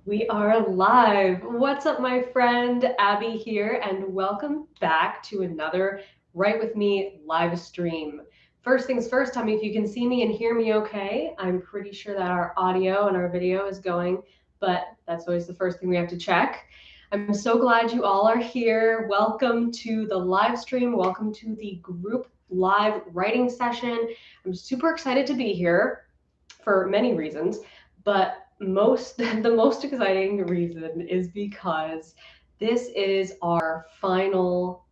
We are live. What's up, my friend? Abbie here, and welcome back to another Write With Me live stream. First things first, tell me if you can see me and hear me okay. I'm pretty sure that our audio and our video is going, but that's always the first thing we have to check. I'm so glad you all are here. Welcome to the live stream. Welcome to the group live writing session. I'm super excited to be here for many reasons, but the most exciting reason is because this is our final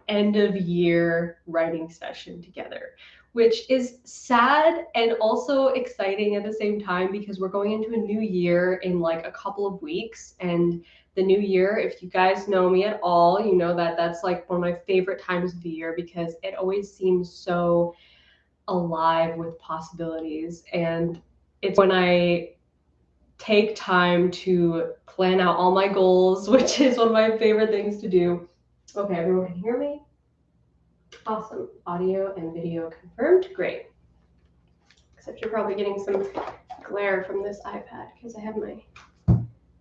end of year writing session together, which is sad and also exciting at the same time because we're going into a new year in like a couple of weeks. And the new year, if you guys know me at all, you know that that's like one of my favorite times of the year because it always seems so alive with possibilities. And it's when I take time to plan out all my goals, which is one of my favorite things to do. Okay, everyone can hear me? Awesome. Audio and video confirmed. Great. Except you're probably getting some glare from this iPad because I have my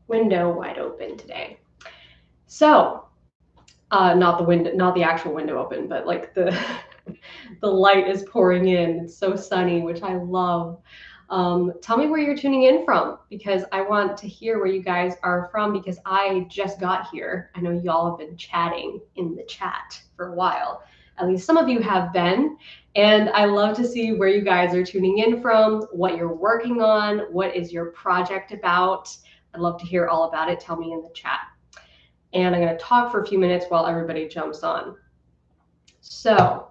window wide open today. So, not the window, not the actual window open, but like the light is pouring in. It's so sunny, which I love. Tell me where you're tuning in from because I want to hear where you guys are from because I just got here. I know y'all have been chatting in the chat for a while. At least some of you have been. And I love to see where you guys are tuning in from, what you're working on, what is your project about. I'd love to hear all about it. Tell me in the chat. And I'm going to talk for a few minutes while everybody jumps on. So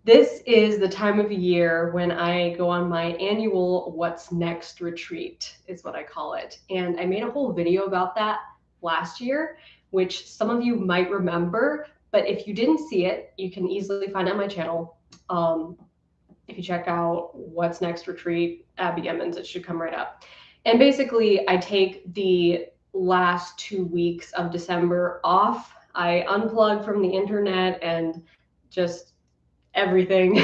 this is the time of year when I go on my annual What's Next retreat, is what I call it. And I made a whole video about that last year, which some of you might remember. But if you didn't see it, you can easily find it on my channel. If you check out What's Next retreat, Abbie Emmons, it should come right up. And basically, I take the last 2 weeks of December off. I unplug from the internet and just everything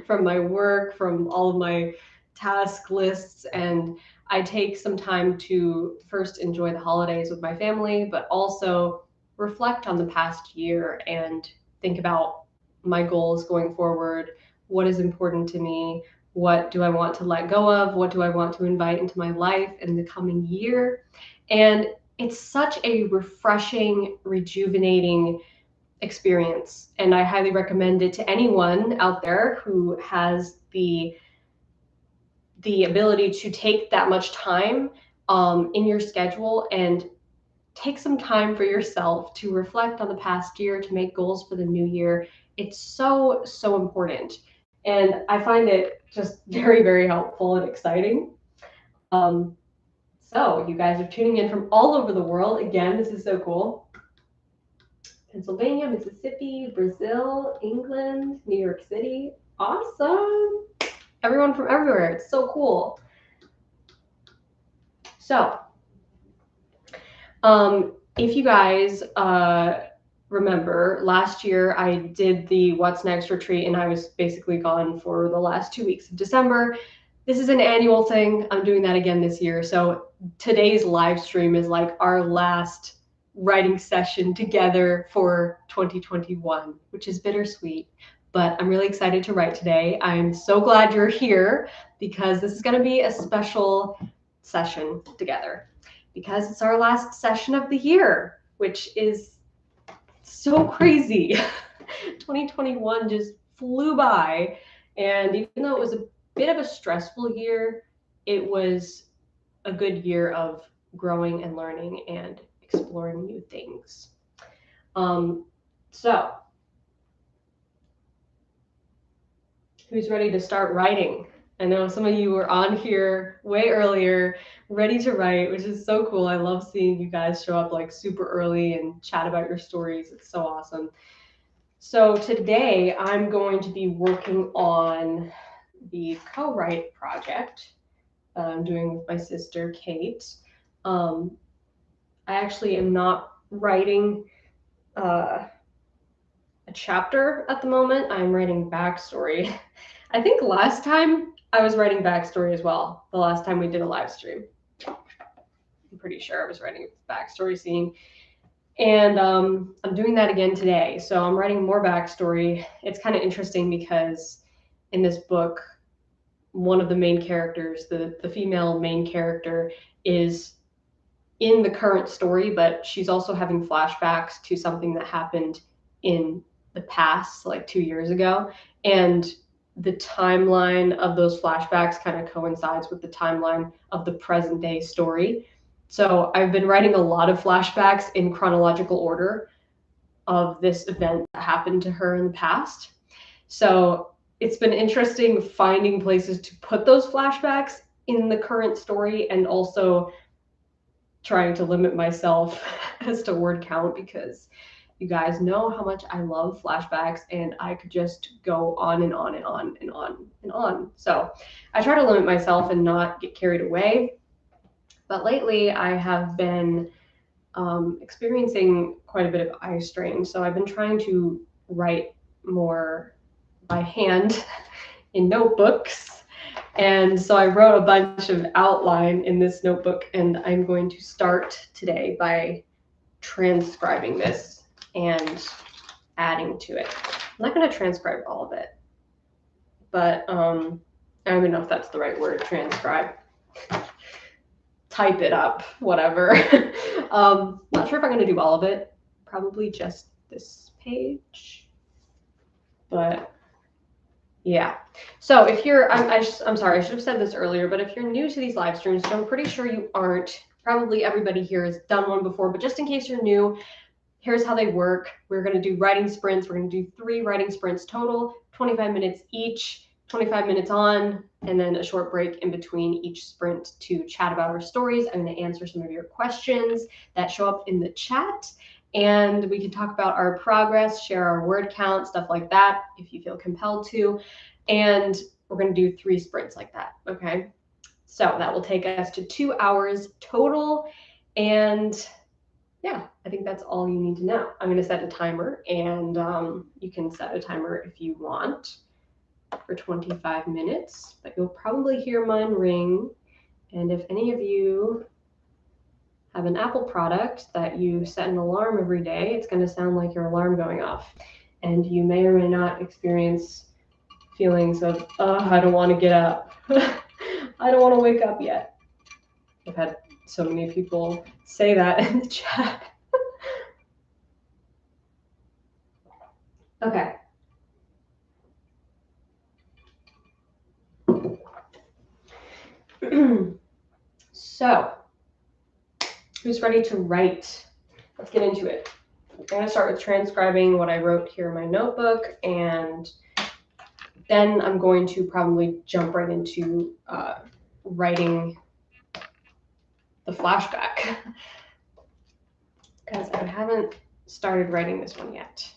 from my work, from all of my task lists, and I take some time to first enjoy the holidays with my family, but also reflect on the past year and think about my goals going forward. What is important to me? What do I want to let go of? What do I want to invite into my life in the coming year? And it's such a refreshing, rejuvenating experience, and I highly recommend it to anyone out there who has the ability to take that much time in your schedule and take some time for yourself to reflect on the past year, to make goals for the new year. It's so important, and I find it just very, very helpful and exciting. So you guys are tuning in from all over the world. Again, this is so cool. Pennsylvania, Mississippi, Brazil, England, New York City. Awesome. Everyone from everywhere. It's so cool. So, if you guys remember, last year I did the What's Next retreat and I was basically gone for the last 2 weeks of December. This is an annual thing. I'm doing that again this year. So today's live stream is like our last writing session together for 2021, which is bittersweet, but I'm really excited to write today. I'm so glad you're here because this is going to be a special session together because it's our last session of the year, which is so crazy. 2021 just flew by, and even though it was a bit of a stressful year, it was a good year of growing and learning and exploring new things. So who's ready to start writing? I know some of you were on here way earlier, ready to write, which is so cool. I love seeing you guys show up like super early and chat about your stories. It's so awesome. So today I'm going to be working on the co-write project that I'm doing with my sister, Kate. I actually am not writing a chapter at the moment. I'm writing backstory. I think last time I was writing backstory as well, the last time we did a live stream. I'm pretty sure I was writing a backstory scene. And I'm doing that again today. So I'm writing more backstory. It's kind of interesting because in this book, one of the main characters, the female main character, is in the current story, but she's also having flashbacks to something that happened in the past, like 2 years ago. And the timeline of those flashbacks kind of coincides with the timeline of the present day story. So I've been writing a lot of flashbacks in chronological order of this event that happened to her in the past. So it's been interesting finding places to put those flashbacks in the current story, and also trying to limit myself as to word count, because you guys know how much I love flashbacks and I could just go on and on and on and on and on. So I try to limit myself and not get carried away. But lately I have been experiencing quite a bit of eye strain. So I've been trying to write more by hand in notebooks. And so I wrote a bunch of outline in this notebook, and I'm going to start today by transcribing this and adding to it. I'm not going to transcribe all of it, but I don't even know if that's the right word, transcribe. Type it up, whatever. Not sure if I'm going to do all of it. Probably just this page. But yeah. So if you're, I'm sorry, I should have said this earlier, but if you're new to these live streams, which I'm pretty sure you aren't, probably everybody here has done one before, but just in case you're new, here's how they work. We're going to do writing sprints. We're going to do 3 writing sprints total, 25 minutes each, 25 minutes on, and then a short break in between each sprint to chat about our stories. I'm going to answer some of your questions that show up in the chat, and we can talk about our progress, share our word count, stuff like that, if you feel compelled to. And we're going to do 3 sprints like that, okay? So that will take us to 2 hours total, and yeah, I think that's all you need to know. I'm going to set a timer, and you can set a timer if you want for 25 minutes, but you'll probably hear mine ring. And if any of you have an Apple product that you set an alarm every day, it's going to sound like your alarm going off. And you may or may not experience feelings of, I don't want to get up. I don't want to wake up yet. I've had so many people say that in the chat. Okay. So, who's ready to write? Let's get into it. I'm going to start with transcribing what I wrote here in my notebook, and then I'm going to probably jump right into writing the flashback, because I haven't started writing this one yet.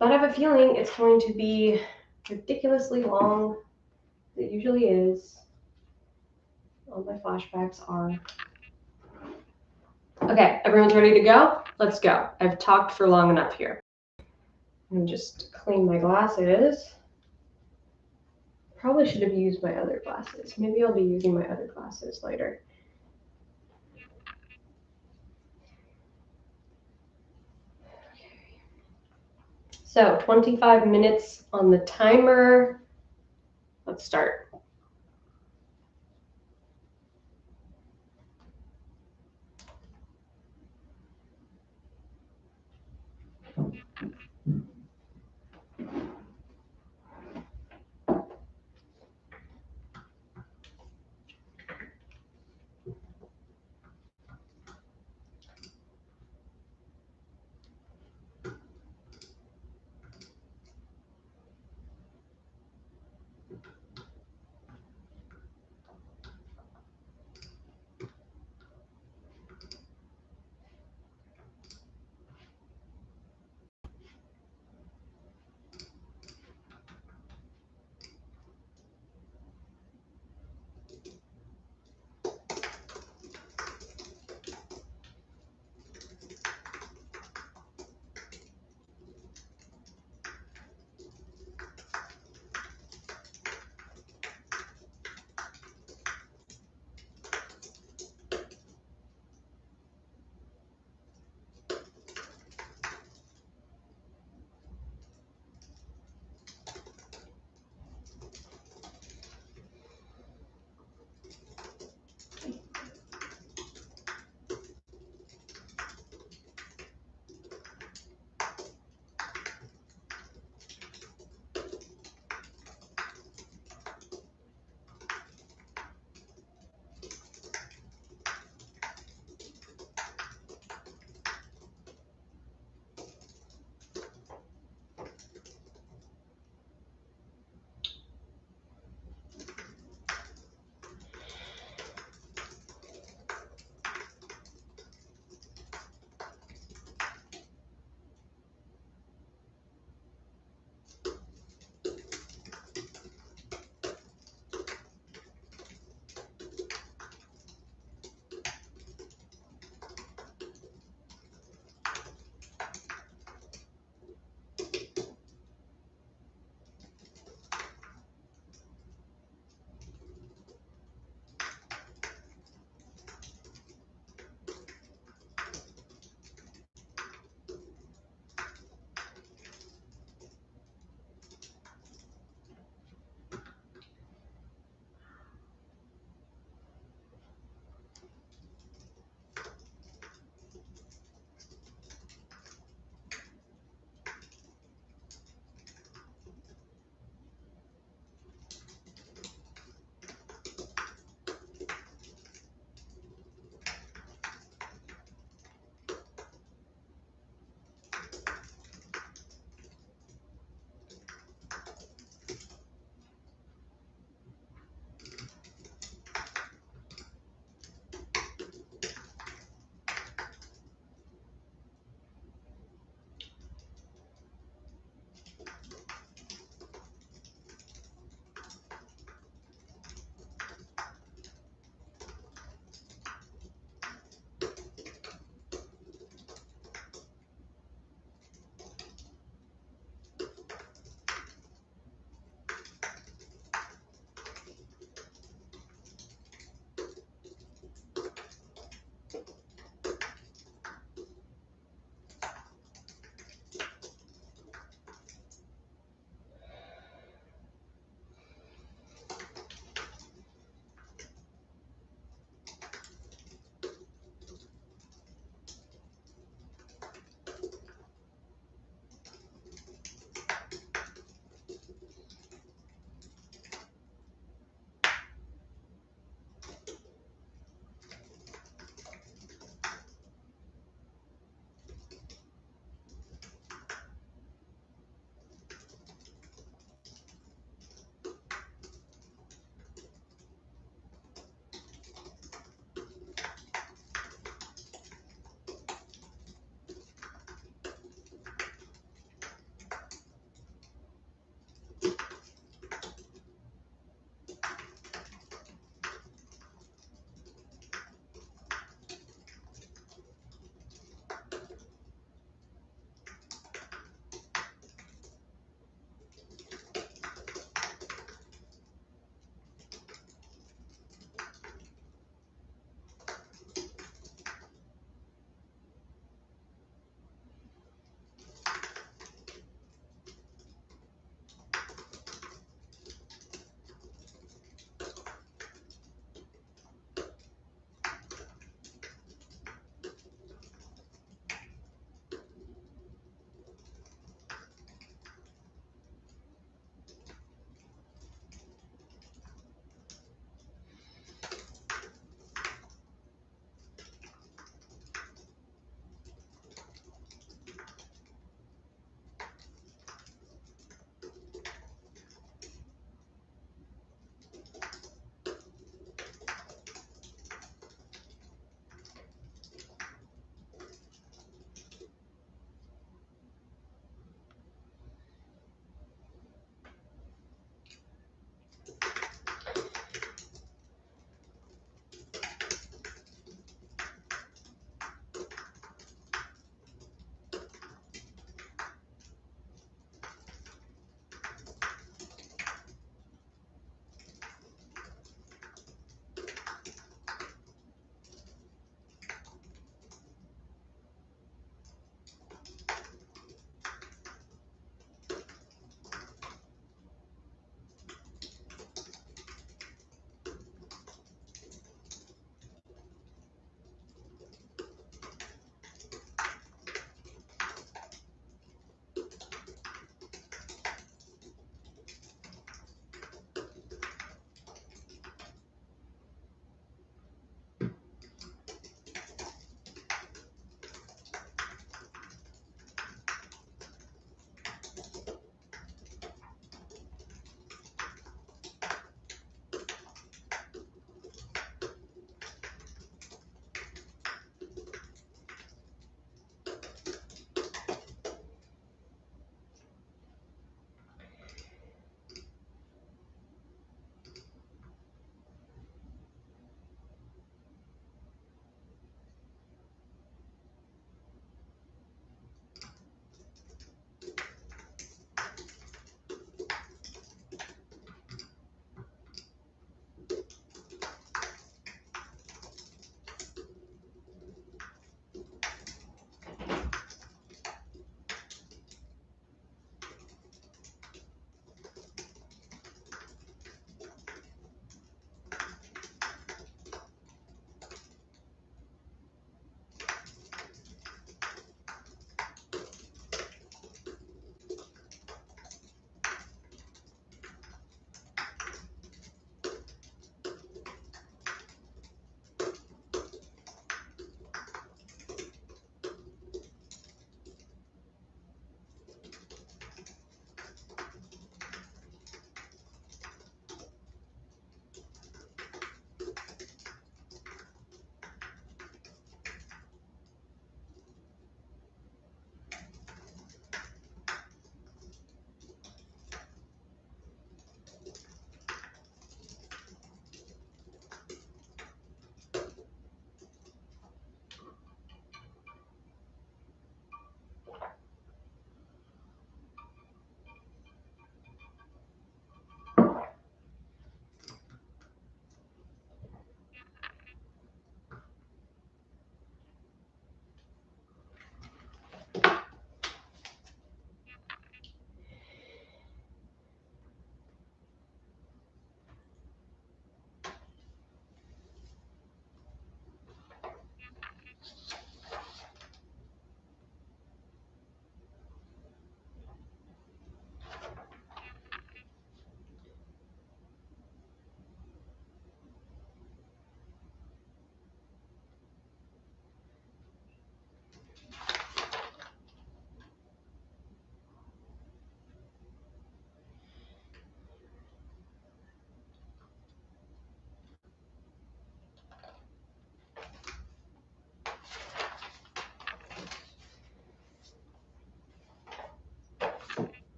But I have a feeling it's going to be ridiculously long. It usually is. All my flashbacks are. Okay, everyone's ready to go? Let's go. I've talked for long enough here. I'm just clean my glasses. Probably should have used my other glasses. Maybe I'll be using my other glasses later. Okay. So 25 minutes on the timer. Let's start.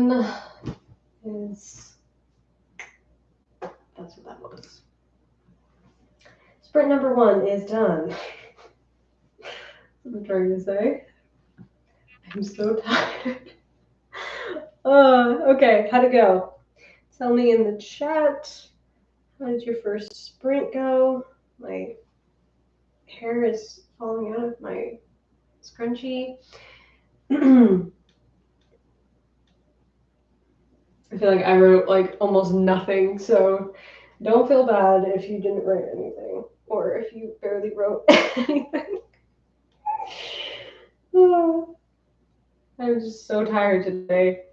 one is, that's what that was. Sprint number 1 is done. That's what I'm trying to say. I'm so tired. Okay, how'd it go? Tell me in the chat. How did your first sprint go? My hair is falling out of my scrunchie. I feel like I wrote like almost nothing, so don't feel bad if you didn't write anything or if you barely wrote anything. I'm just so tired today.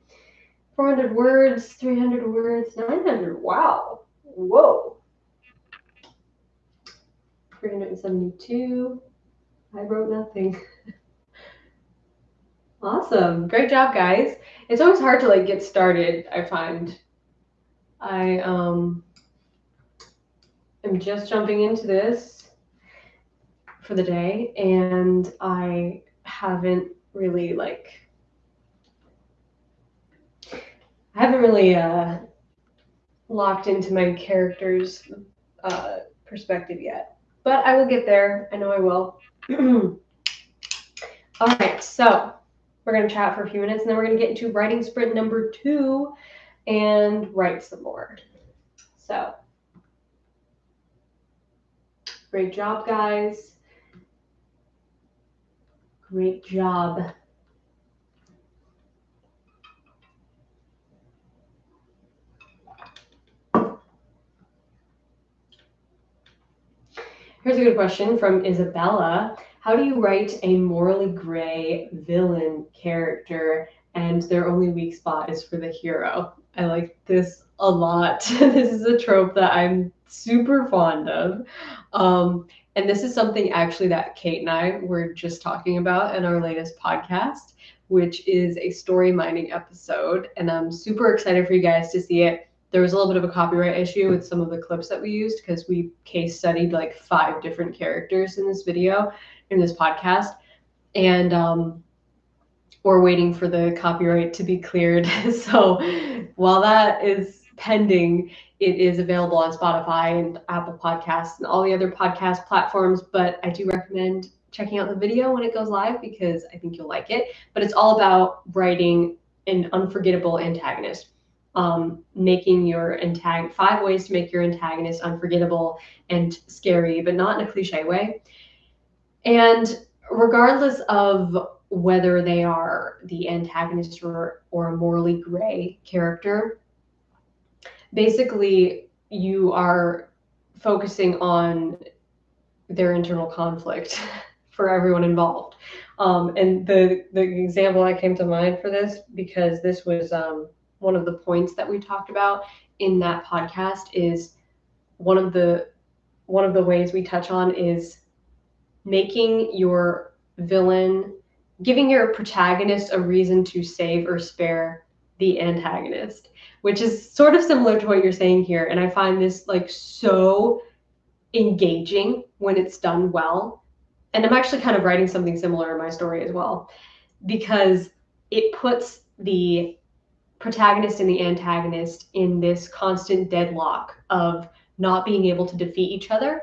400 words, 300 words, 900. Wow. Whoa. 372. I wrote nothing. Awesome. Great job, guys. It's always hard to like get started, I find. I am just jumping into this for the day, and I haven't really locked into my character's perspective yet, but I will get there. I know I will. All right, so we're going to chat for a few minutes, and then we're going to get into writing sprint number 2 and write some more. So, great job, guys. Great job. Here's a good question from Isabella. How do you write a morally gray villain character and their only weak spot is for the hero? I like this a lot. This is a trope that I'm super fond of. And this is something actually that Kate and I were just talking about in our latest podcast, which is a story mining episode. And I'm super excited for you guys to see it. There was a little bit of a copyright issue with some of the clips that we used because we case studied like 5 different characters in this video, in this podcast. And we're waiting for the copyright to be cleared. So while that is pending, it is available on Spotify and Apple Podcasts and all the other podcast platforms. But I do recommend checking out the video when it goes live because I think you'll like it. But it's all about writing an unforgettable antagonist. Making your 5 ways to make your antagonist unforgettable and scary, but not in a cliche way. And regardless of whether they are the antagonist or a morally gray character, basically you are focusing on their internal conflict for everyone involved. And the example that came to mind for this, because this was one of the points that we talked about in that podcast, is one of the ways we touch on is making your villain, giving your protagonist a reason to save or spare the antagonist, which is sort of similar to what you're saying here. And I find this like so engaging when it's done well. And I'm actually kind of writing something similar in my story as well, because it puts the protagonist and the antagonist in this constant deadlock of not being able to defeat each other.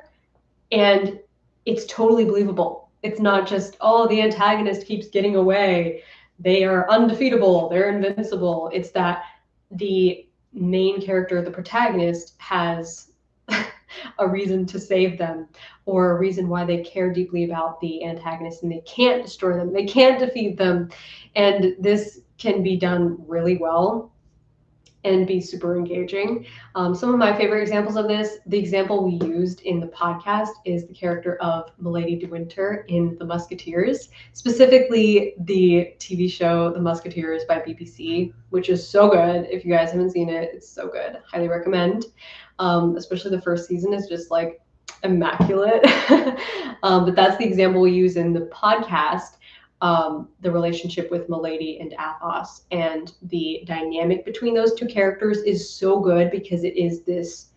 And it's totally believable. It's not just, oh, the antagonist keeps getting away. They are undefeatable. They're invincible. It's that the main character, the protagonist, has a reason to save them or a reason why they care deeply about the antagonist and they can't destroy them. They can't defeat them. And this can be done really well and be super engaging. Some of my favorite examples of this, the example we used in the podcast is the character of Milady de Winter in The Musketeers, specifically the TV show The Musketeers by BBC, which is so good. If you guys haven't seen it, it's so good. Highly recommend. Especially the first season is just like immaculate. But that's the example we use in the podcast. The relationship with Milady and Athos, and the dynamic between those two characters is so good because it is this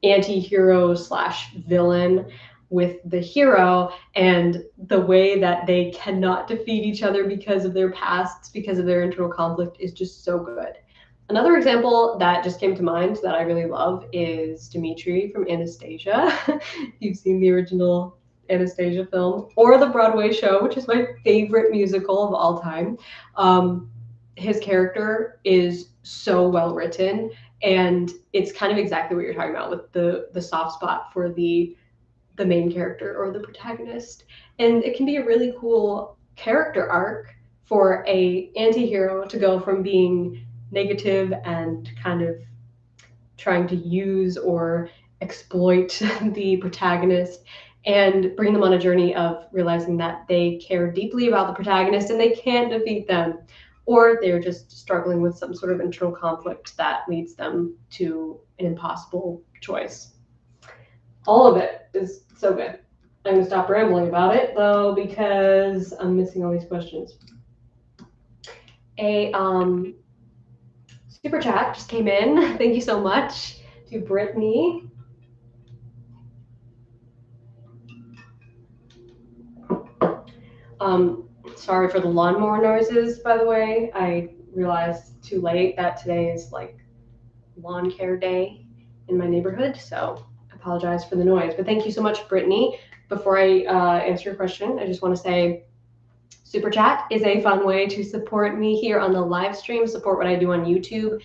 anti-hero / villain with the hero, and the way that they cannot defeat each other because of their pasts, because of their internal conflict, is just so good. Another example that just came to mind that I really love is Dimitri from Anastasia. You've seen the original Anastasia film, or the Broadway show, which is my favorite musical of all time. His character is so well written, and it's kind of exactly what you're talking about with the soft spot for the main character or the protagonist. And it can be a really cool character arc for a anti-hero to go from being negative and kind of trying to use or exploit the protagonist, and bring them on a journey of realizing that they care deeply about the protagonist and they can't defeat them, or they're just struggling with some sort of internal conflict that leads them to an impossible choice. All of it is so good. I'm gonna stop rambling about it though, because I'm missing all these questions. A super chat just came in. Thank you so much to Brittany. Sorry for the lawnmower noises, by the way. I realized too late that today is like lawn care day in my neighborhood, so I apologize for the noise. But thank you so much, Brittany. Before I answer your question, I just want to say Super Chat is a fun way to support me here on the live stream, support what I do on YouTube.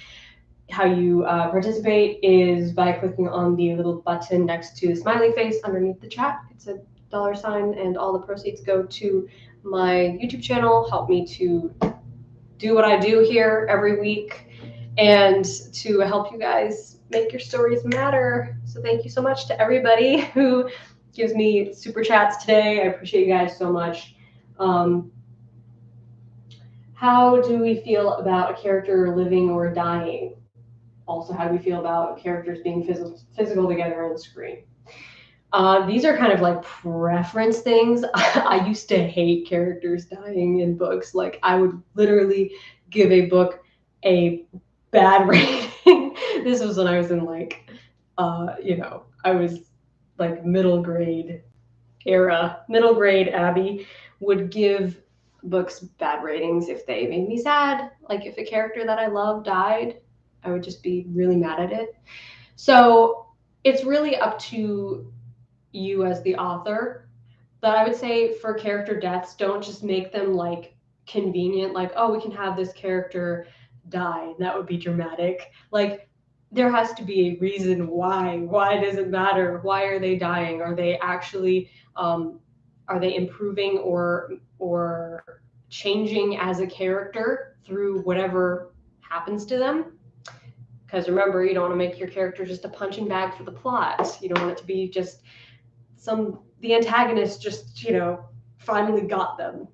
How you participate is by clicking on the little button next to the smiley face underneath the chat. It's a $, and all the proceeds go to my YouTube channel, help me to do what I do here every week, and to help you guys make your stories matter. So thank you so much to everybody who gives me super chats today. I appreciate you guys so much. How do we feel about a character living or dying? Also, how do we feel about characters being physical together on the screen? These are kind of like preference things. I used to hate characters dying in books. Like, I would literally give a book a bad rating. This was when I was in like, I was like middle grade era. Middle grade Abbie would give books bad ratings if they made me sad. Like, if a character that I love died, I would just be really mad at it. So it's really up to you as the author. But I would say for character deaths, don't just make them like convenient, like, oh, we can have this character die. That would be dramatic. Like, there has to be a reason why. Why does it matter? Why are they dying? Are they actually are they improving or changing as a character through whatever happens to them? Because remember, you don't want to make your character just a punching bag for the plot. You don't want it to be just the antagonist just, finally got them.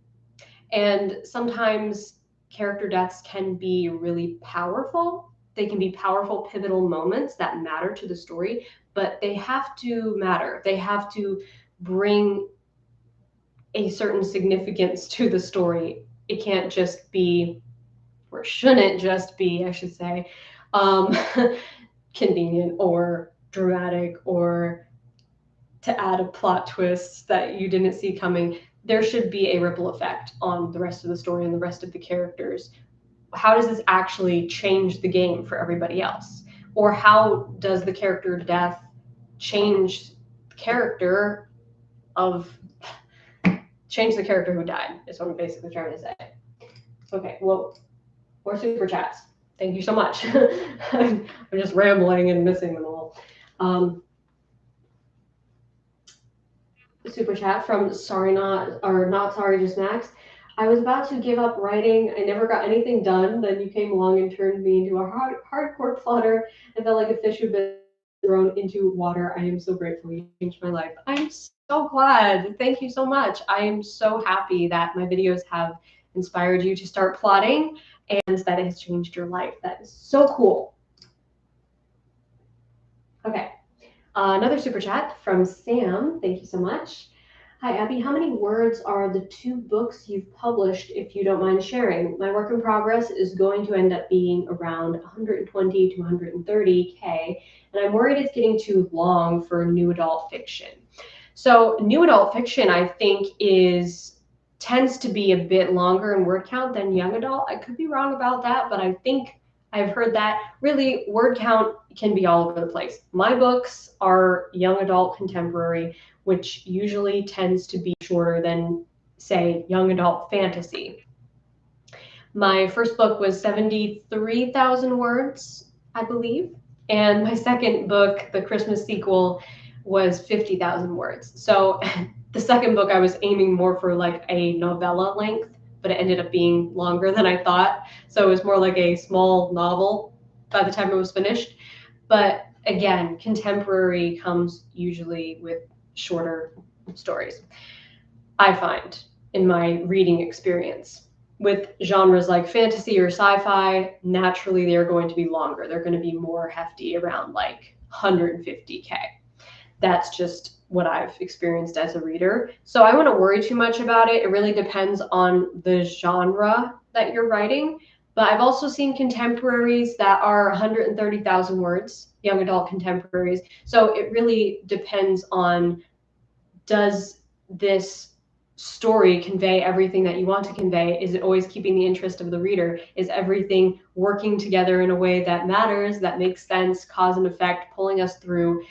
And sometimes character deaths can be really powerful. They can be powerful, pivotal moments that matter to the story, but they have to matter. They have to bring a certain significance to the story. It can't just be, or shouldn't just be, I should say, convenient or dramatic, or to add a plot twist that you didn't see coming. There should be a ripple effect on the rest of the story and the rest of the characters. How does this actually change the game for everybody else? Or how does the character death change the character who died, is what I'm basically trying to say. Okay, well, more super chats. Thank you so much. I'm just rambling and missing them all. Super chat from Not Sorry Just Max. I was about to give up writing. I never got anything done. Then you came along and turned me into a hardcore plotter. I felt like a fish who'd been thrown into water. I am so grateful you changed my life. I'm so glad. Thank you so much. I am so happy that my videos have inspired you to start plotting and that it has changed your life. That is so cool. Okay. Another super chat from Sam. Thank you so much. Hi, Abbie. How many words are the 2 books you've published, if you don't mind sharing? My work in progress is going to end up being around 120 to 130K, and I'm worried it's getting too long for new adult fiction. So new adult fiction, I think, tends to be a bit longer in word count than young adult. I could be wrong about that, but I think I've heard that. Really, word count can be all over the place. My books are young adult contemporary, which usually tends to be shorter than, say, young adult fantasy. My first book was 73,000 words, I believe. And my second book, the Christmas sequel, was 50,000 words. So the second book I was aiming more for like a novella length, but it ended up being longer than I thought. So it was more like a small novel by the time it was finished. But again, contemporary comes usually with shorter stories, I find, in my reading experience. With genres like fantasy or sci-fi, naturally they're going to be longer. They're going to be more hefty, around like 150K. That's just what I've experienced as a reader. So I wouldn't worry too much about it. It really depends on the genre that you're writing. But I've also seen contemporaries that are 130,000 words, young adult contemporaries. So it really depends on, does this story convey everything that you want to convey? Is it always keeping the interest of the reader? Is everything working together in a way that matters, that makes sense, cause and effect, pulling us through?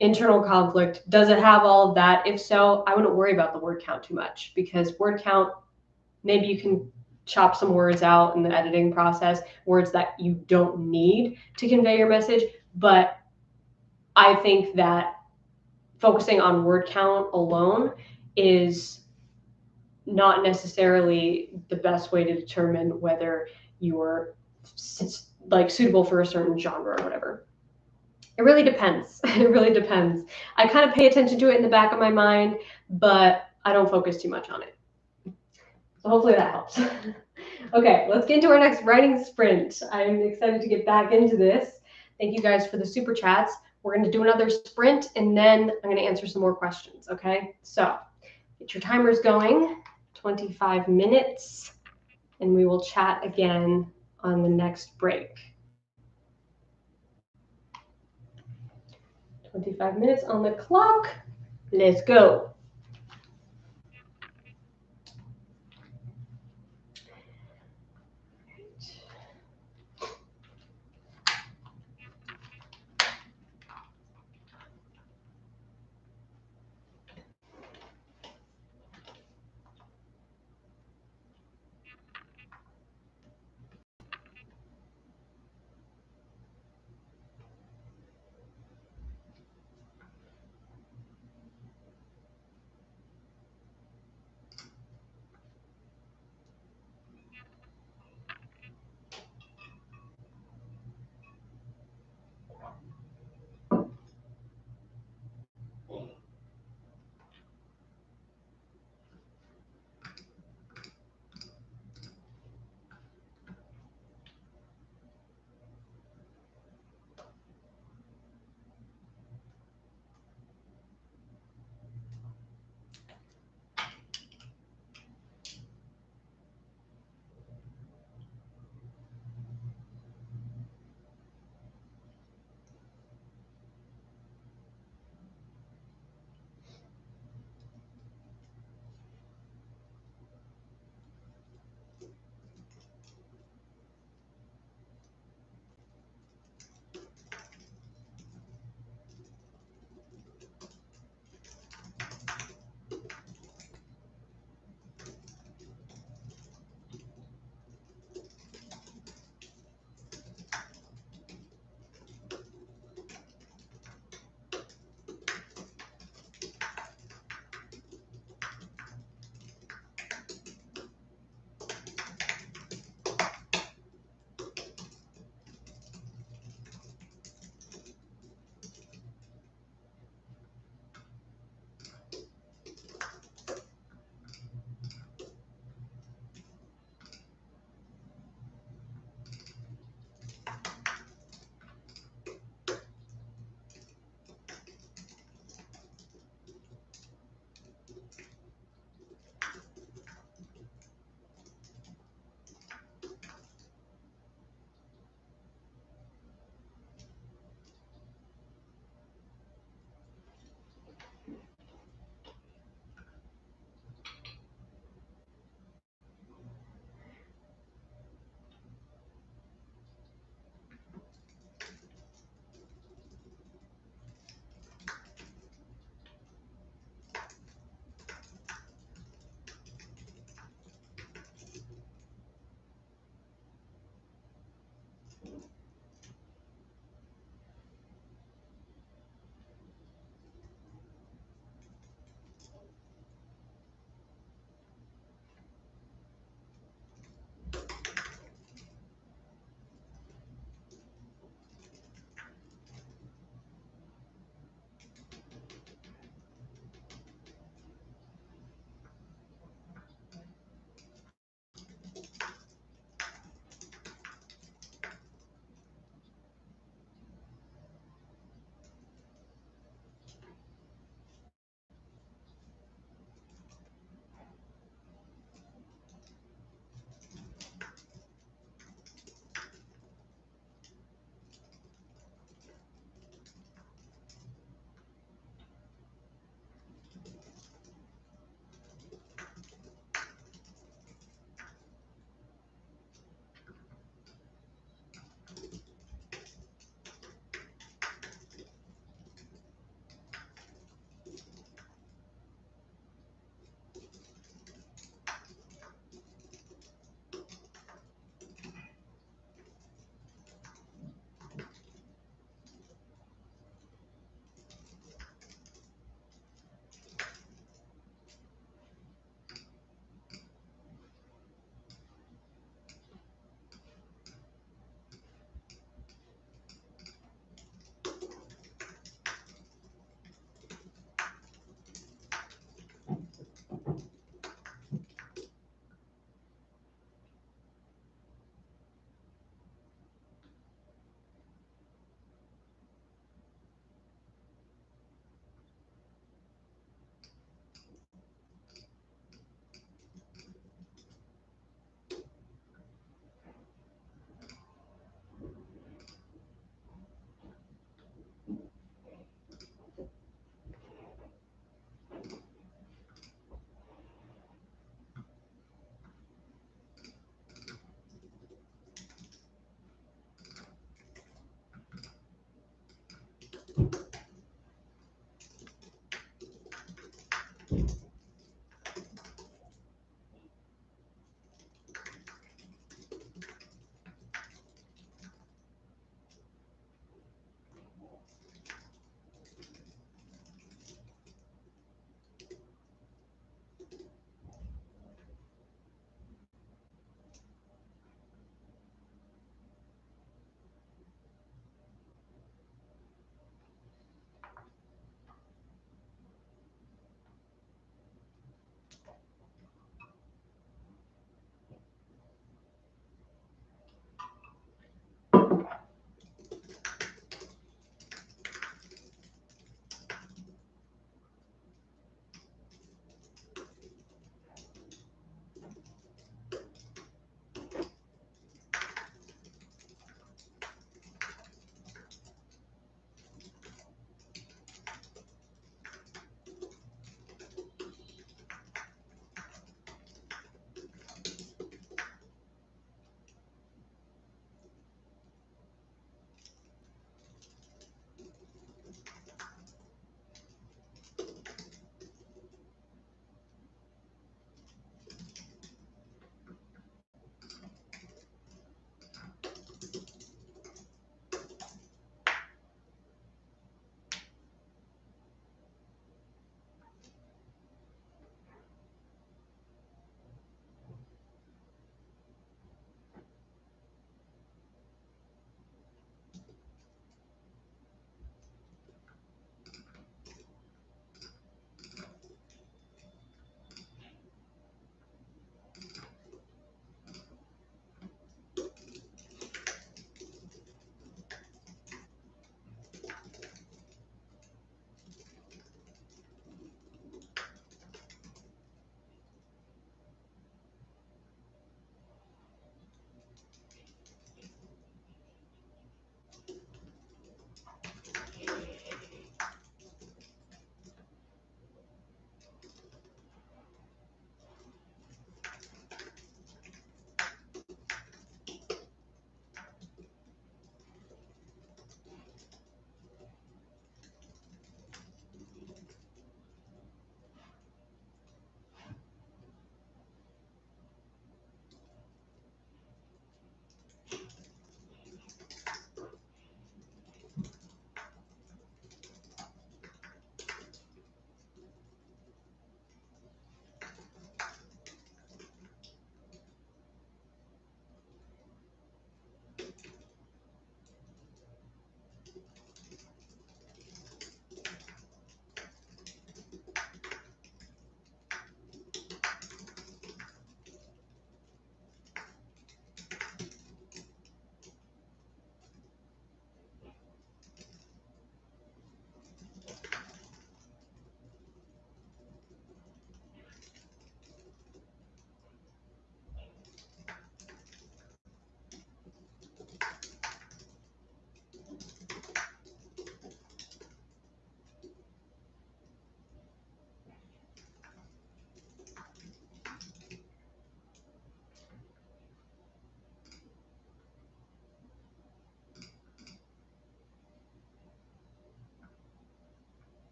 Internal conflict, does it have all of that? If so, I wouldn't worry about the word count too much, because word count, maybe you can chop some words out in the editing process, words that you don't need to convey your message. But I think that focusing on word count alone is not necessarily the best way to determine whether you're like suitable for a certain genre or whatever. It really depends. It really depends. I kind of pay attention to it in the back of my mind, but I don't focus too much on it. So hopefully that helps. Okay, let's get into our next writing sprint. I'm excited to get back into this. Thank you guys for the super chats. We're going to do another sprint, and then I'm going to answer some more questions, okay? So get your timers going, 25 minutes, and we will chat again on the next break. 25 minutes on the clock. Let's go.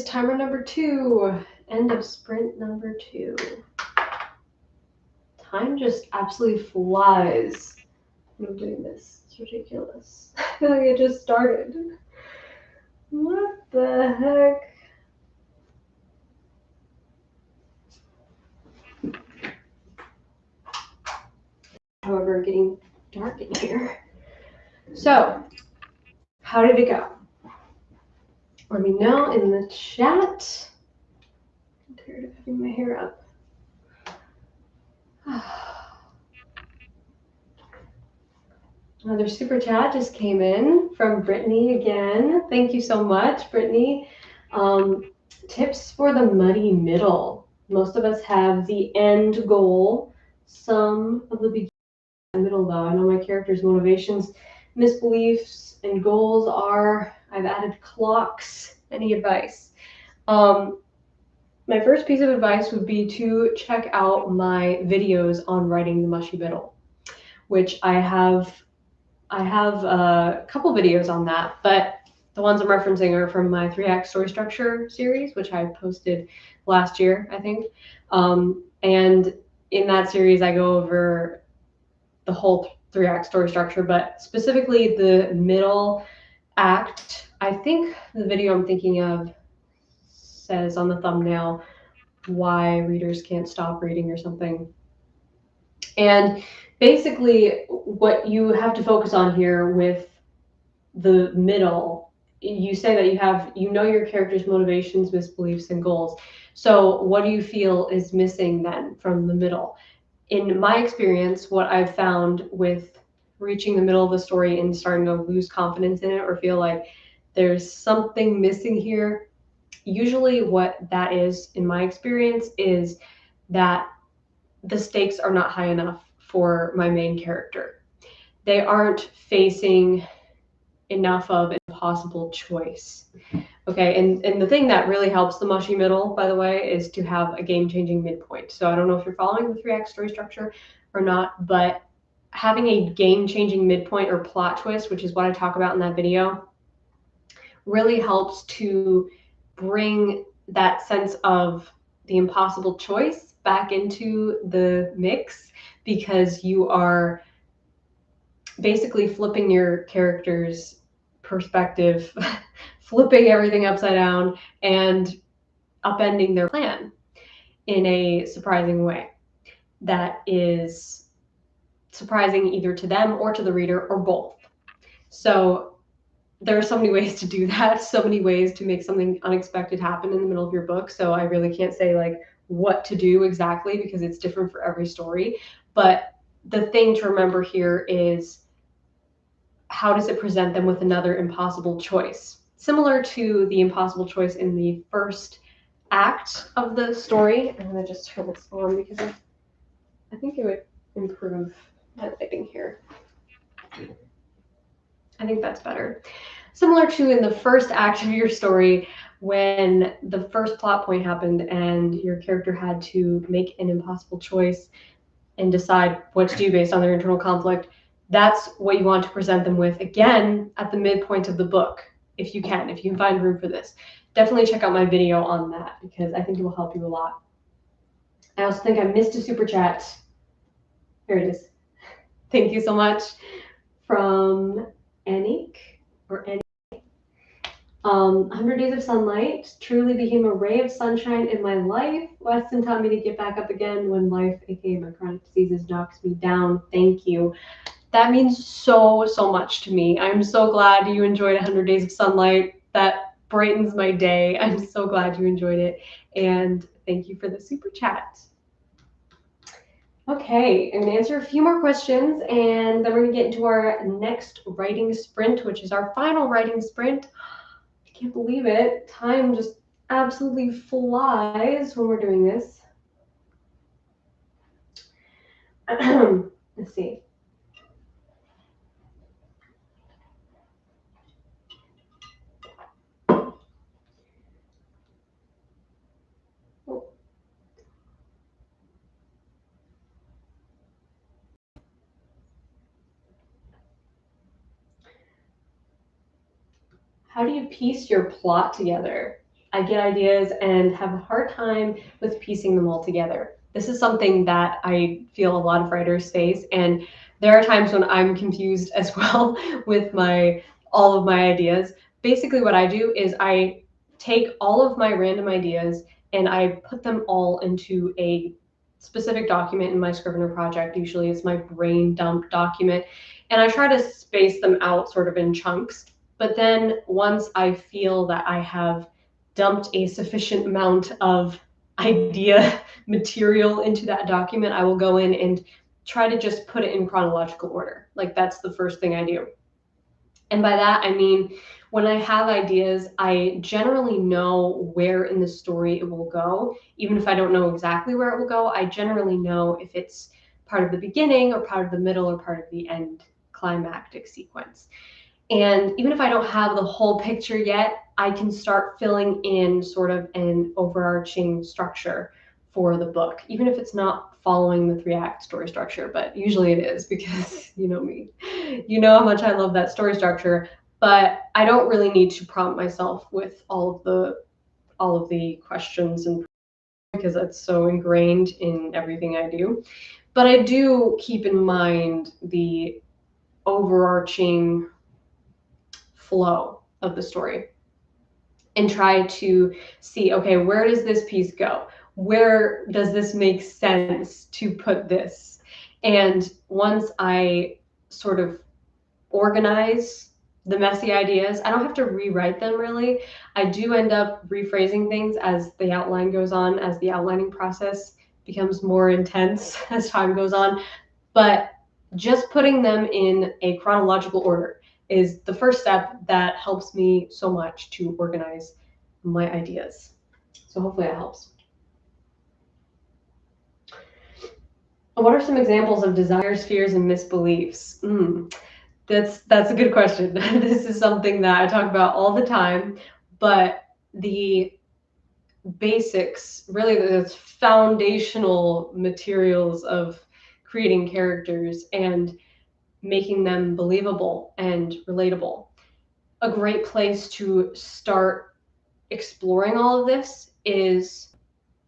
timer number 2. End of sprint number 2. Time just absolutely flies when I'm doing this. It's ridiculous. I feel like it just started. What the heck? However, getting dark in here. So, how did it go? Let me know in the chat. I'm tired of having my hair up. Another super chat just came in from Brittany again. Thank you so much, Brittany. Tips for the muddy middle. Most of us have the end goal. Some of the beginning and middle, though. I know my character's motivations, misbeliefs, and goals are. I've added clocks. Any advice? My first piece of advice would be to check out my videos on writing the mushy middle, which I have a couple videos on that, but the ones I'm referencing are from my 3-act story structure series, which I posted last year, I think. And in that series, I go over the whole 3-act story structure, but specifically the middle act. I think the video I'm thinking of says on the thumbnail why readers can't stop reading or something. And basically what you have to focus on here with the middle, you say that you know your character's motivations, misbeliefs, and goals. So what do you feel is missing then from the middle? In my experience, what I've found with reaching the middle of the story and starting to lose confidence in it or feel like there's something missing here, usually what that is, in my experience, is that the stakes are not high enough for my main character. They aren't facing enough of an impossible choice. Okay, and the thing that really helps the mushy middle, by the way, is to have a game-changing midpoint. So I don't know if you're following the 3-act story structure or not, but having a game-changing midpoint or plot twist, which is what I talk about in that video, really helps to bring that sense of the impossible choice back into the mix, because you are basically flipping your character's perspective, flipping everything upside down and upending their plan in a surprising way that is surprising either to them or to the reader or both. So there are so many ways to do that, so many ways to make something unexpected happen in the middle of your book. So I really can't say like what to do exactly because it's different for every story. But the thing to remember here is, how does it present them with another impossible choice? Similar to the impossible choice in the first act of the story. I'm going to just turn this on because I think it would improve my lighting here. I think that's better. Similar to in the first act of your story, when the first plot point happened and your character had to make an impossible choice and decide what to do based on their internal conflict, that's what you want to present them with again at the midpoint of the book, if you can find room for this. Definitely check out my video on that because I think it will help you a lot. I also think I missed a super chat. Here it is. Thank you so much from Anik or Anik. 100 Days of Sunlight truly became a ray of sunshine in my life. Weston taught me to get back up again when life, aka my chronic diseases, knocks me down. Thank you. That means so, so much to me. I'm so glad you enjoyed 100 Days of Sunlight. That brightens my day. I'm so glad you enjoyed it. And thank you for the super chat. Okay, I'm going to answer a few more questions, and then we're going to get into our next writing sprint, which is our final writing sprint. I can't believe it. Time just absolutely flies when we're doing this. Let's see. How do you piece your plot together? I get ideas and have a hard time with piecing them all together. This is something that I feel a lot of writers face, and there are times when I'm confused as well with all of my ideas. Basically, what I do is I take all of my random ideas and I put them all into a specific document in my Scrivener project. Usually it's my brain dump document, and I try to space them out sort of in chunks. But then once I feel that I have dumped a sufficient amount of idea material into that document, I will go in and try to just put it in chronological order. Like, that's the first thing I do. And by that, I mean, when I have ideas, I generally know where in the story it will go. Even if I don't know exactly where it will go, I generally know if it's part of the beginning or part of the middle or part of the end climactic sequence. And even if I don't have the whole picture yet, I can start filling in sort of an overarching structure for the book, even if it's not following the 3-act story structure, but usually it is, because you know me. You know how much I love that story structure, but I don't really need to prompt myself with all of the questions, and because that's so ingrained in everything I do. But I do keep in mind the overarching flow of the story and try to see, okay, where does this piece go? Where does this make sense to put this? And once I sort of organize the messy ideas, I don't have to rewrite them really. I do end up rephrasing things as the outline goes on, as the outlining process becomes more intense as time goes on. But just putting them in a chronological order is the first step that helps me so much to organize my ideas. So hopefully that helps. What are some examples of desires, fears, and misbeliefs? That's a good question. This is something that I talk about all the time, but the basics, really the foundational materials of creating characters and making them believable and relatable. A great place to start exploring all of this is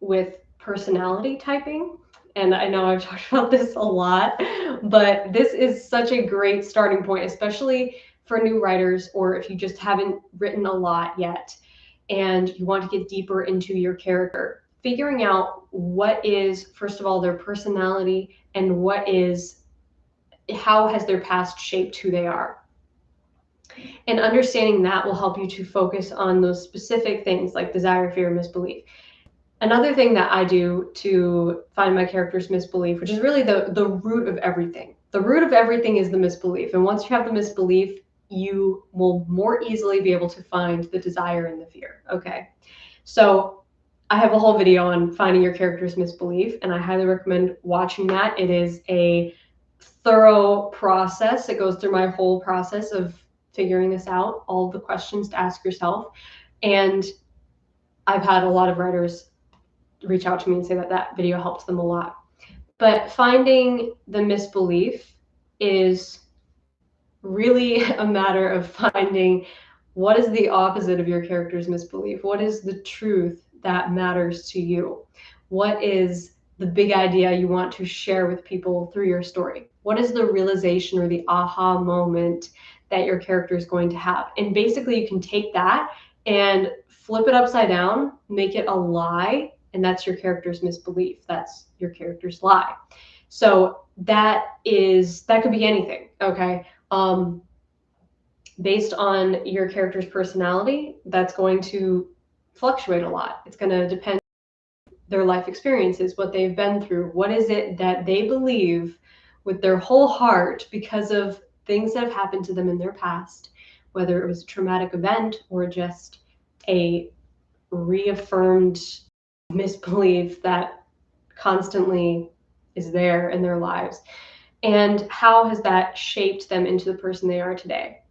with personality typing. And I know I've talked about this a lot, but this is such a great starting point, especially for new writers, or if you just haven't written a lot yet and you want to get deeper into your character. Figuring out what is, first of all, their personality, and how has their past shaped who they are. And understanding that will help you to focus on those specific things like desire, fear, misbelief. Another thing that I do to find my character's misbelief, which is really the root of everything. The root of everything is the misbelief. And once you have the misbelief, you will more easily be able to find the desire and the fear. Okay. So I have a whole video on finding your character's misbelief, and I highly recommend watching that. It is a thorough process. It goes through my whole process of figuring this out, all of the questions to ask yourself. And I've had a lot of writers reach out to me and say that that video helped them a lot. But finding the misbelief is really a matter of finding what is the opposite of your character's misbelief. What is the truth that matters to you? What is the big idea you want to share with people through your story? What is the realization or the aha moment that your character is going to have? And basically you can take that and flip it upside down, make it a lie, and that's your character's misbelief. That's your character's lie. So that could be anything, okay? Based on your character's personality, that's going to fluctuate a lot. It's going to depend on their life experiences, what they've been through. What is it that they believe with their whole heart because of things that have happened to them in their past, whether it was a traumatic event or just a reaffirmed misbelief that constantly is there in their lives, and how has that shaped them into the person they are today.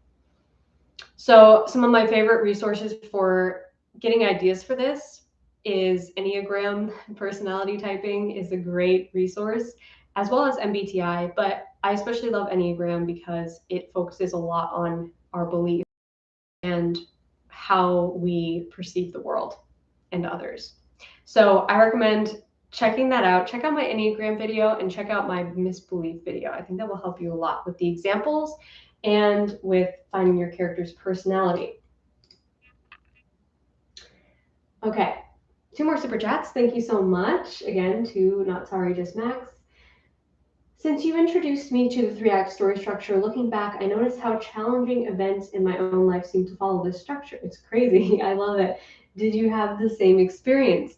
So some of my favorite resources for getting ideas for this is Enneagram. Personality typing is a great resource, as well as MBTI, but I especially love Enneagram because it focuses a lot on our beliefs and how we perceive the world. and others. So I recommend checking that out. Check out my Enneagram video and check out my misbelief video. I think that will help you a lot with the examples and with finding your character's personality. Okay, 2 more super chats. Thank you so much again to Not Sorry Just Max. Since you introduced me to the 3-act story structure, looking back, I noticed how challenging events in my own life seem to follow this structure. It's crazy. I love it. Did you have the same experience?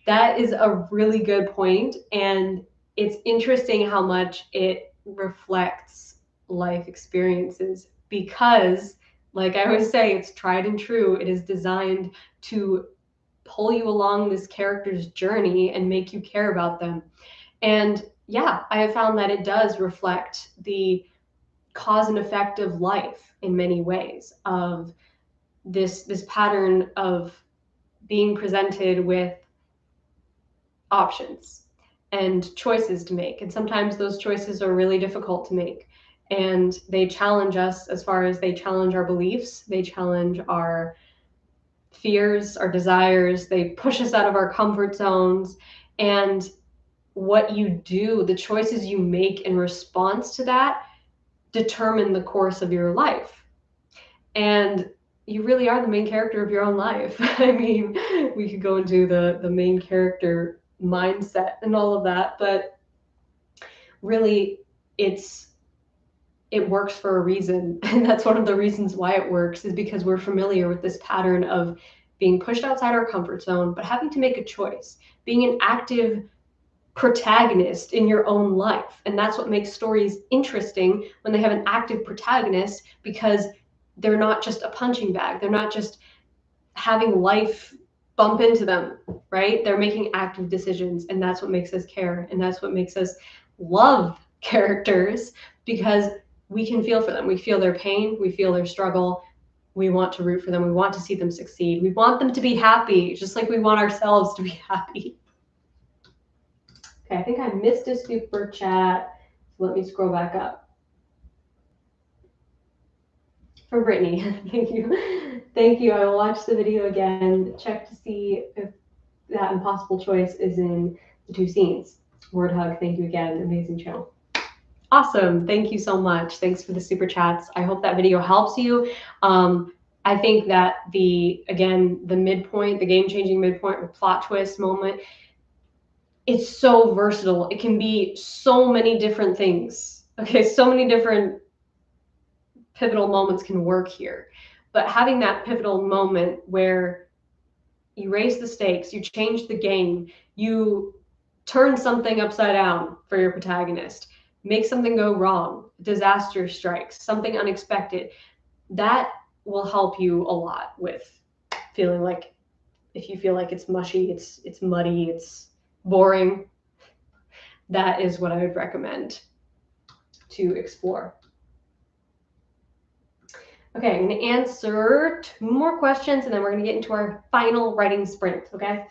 That is a really good point, and it's interesting how much it reflects life experiences because, like I always say, it's tried and true. It is designed to pull you along this character's journey and make you care about them. And yeah, I have found that it does reflect the cause and effect of life in many ways, of this pattern of being presented with options and choices to make. And sometimes those choices are really difficult to make. And they challenge us as far as they challenge our beliefs, they challenge our fears, our desires, they push us out of our comfort zones. And what you do, the choices you make in response to that, determine the course of your life. And you really are the main character of your own life. I mean, we could go into the main character mindset and all of that, but really it works for a reason. And that's one of the reasons why it works, is because we're familiar with this pattern of being pushed outside our comfort zone, but having to make a choice, being an active protagonist in your own life. And that's what makes stories interesting when they have an active protagonist, because they're not just a punching bag. They're not just having life bump into them, right? They're making active decisions, and that's what makes us care. And that's what makes us love characters, because we can feel for them. We feel their pain. We feel their struggle. We want to root for them. We want to see them succeed. We want them to be happy, just like we want ourselves to be happy. Okay, I think I missed a super chat. Let me scroll back up. From Brittany, thank you. Thank you. I will watch the video again, check to see if that impossible choice is in the 2 scenes. Word hug, thank you again. Amazing channel. Awesome, thank you so much. Thanks for the super chats. I hope that video helps you. I think that the midpoint, the game-changing midpoint or plot twist moment, it's so versatile. It can be so many different things. Okay, so many different pivotal moments can work here. But having that pivotal moment where you raise the stakes, you change the game, you turn something upside down for your protagonist, make something go wrong, disaster strikes, something unexpected, that will help you a lot with feeling like, if you feel like it's mushy, it's muddy, it's boring, that is what I would recommend to explore. Okay, I'm going to answer 2 more questions, and then we're going to get into our final writing sprint, okay?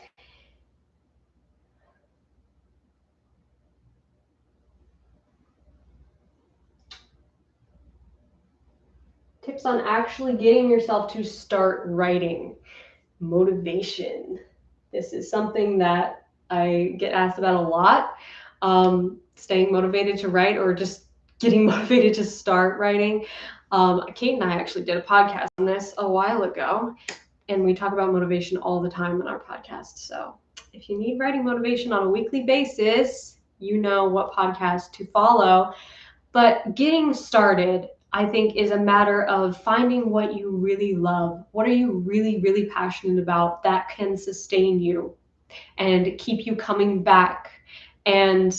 Tips on actually getting yourself to start writing. Motivation. This is something that I get asked about a lot. Staying motivated to write, or just getting motivated to start writing. Kate and I actually did a podcast on this a while ago, and we talk about motivation all the time on our podcast. So if you need writing motivation on a weekly basis, you know what podcast to follow. But getting started, I think, is a matter of finding what you really love. What are you really, really passionate about that can sustain you and keep you coming back? And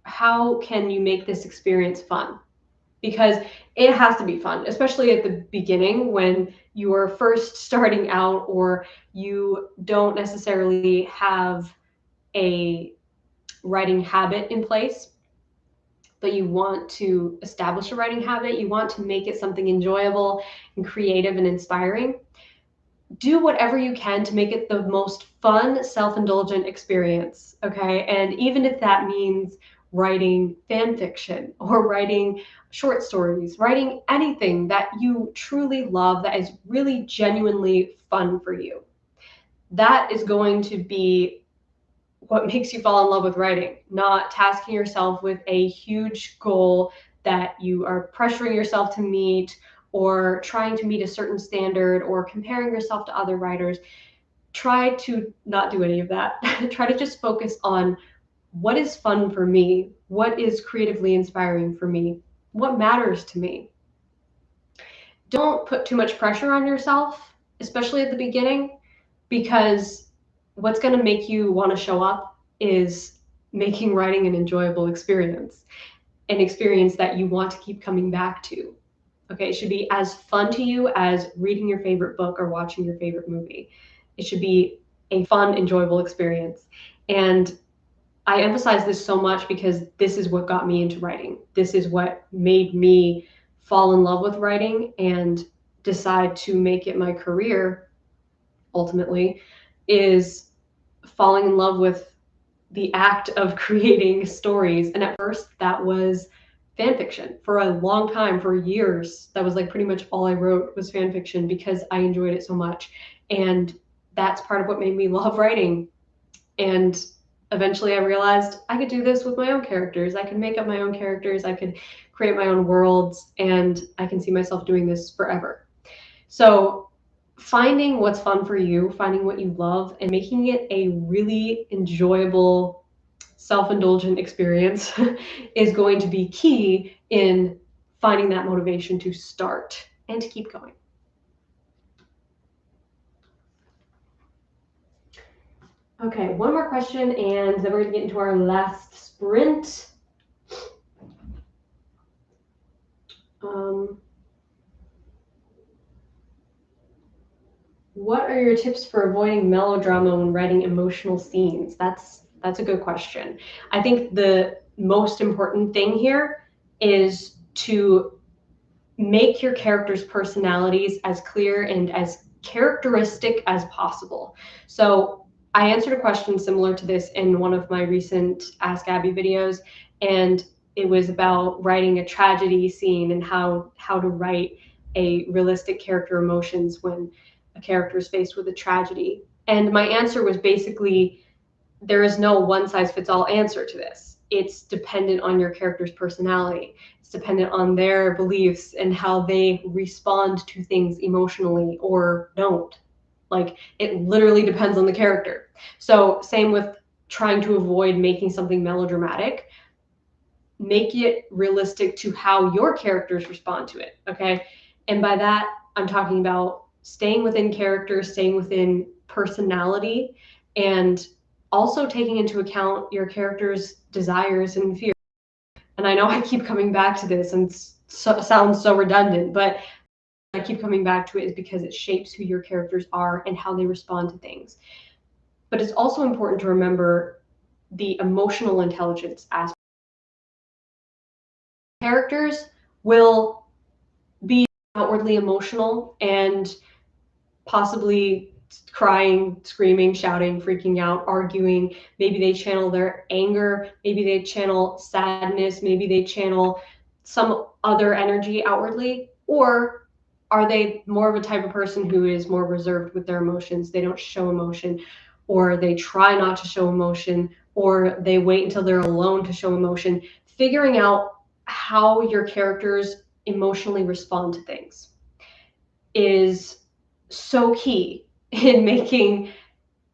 how can you make this experience fun? Because it has to be fun, especially at the beginning when you are first starting out, or you don't necessarily have a writing habit in place, but you want to establish a writing habit. You want to make it something enjoyable and creative and inspiring. Do whatever you can to make it the most fun, self-indulgent experience, okay? And even if that means writing fan fiction or writing short stories, writing anything that you truly love, that is really genuinely fun for you. that is going to be what makes you fall in love with writing, not tasking yourself with a huge goal that you are pressuring yourself to meet, or trying to meet a certain standard, or comparing yourself to other writers. Try to not do any of that. Try to just focus on what is fun for me, what is creatively inspiring for me, what matters to me. Don't put too much pressure on yourself, especially at the beginning, because what's going to make you want to show up is making writing an enjoyable experience, an experience that you want to keep coming back to. Okay, it should be as fun to you as reading your favorite book or watching your favorite movie. It should be a fun, enjoyable experience. And I emphasize this so much because this is what got me into writing. This is what made me fall in love with writing and decide to make it my career ultimately, is falling in love with the act of creating stories. And at first that was fan fiction. For a long time, for years, that was like pretty much all I wrote was fan fiction because I enjoyed it so much. And that's part of what made me love writing. And eventually I realized I could do this with my own characters. I could make up my own characters. I could create my own worlds, and I can see myself doing this forever. So finding what's fun for you, finding what you love, and making it a really enjoyable, self-indulgent experience is going to be key in finding that motivation to start and to keep going. Okay, one more question, and then we're gonna get into our last sprint. What are your tips for avoiding melodrama when writing emotional scenes? That's a good question. I think the most important thing here is to make your characters' personalities as clear and as characteristic as possible. So I answered a question similar to this in one of my recent Ask Abbie videos, and it was about writing a tragedy scene and how to write a realistic character emotions when a character is faced with a tragedy. And my answer was basically, there is no one size fits all answer to this. It's dependent on your character's personality. It's dependent on their beliefs and how they respond to things emotionally or don't. Like, it literally depends on the character. So same with trying to avoid making something melodramatic. Make it realistic to how your characters respond to it, okay? And by that, I'm talking about staying within character, staying within personality, and also taking into account your character's desires and fears. And I know I keep coming back to this and sounds so redundant, but I keep coming back to it is because it shapes who your characters are and how they respond to things. But it's also important to remember the emotional intelligence aspect. Characters will be outwardly emotional and possibly crying, screaming, shouting, freaking out, arguing. Maybe they channel their anger, maybe they channel sadness, maybe they channel some other energy outwardly. Or are they more of a type of person who is more reserved with their emotions? They don't show emotion, or they try not to show emotion, or they wait until they're alone to show emotion. Figuring out how your characters emotionally respond to things is so key in making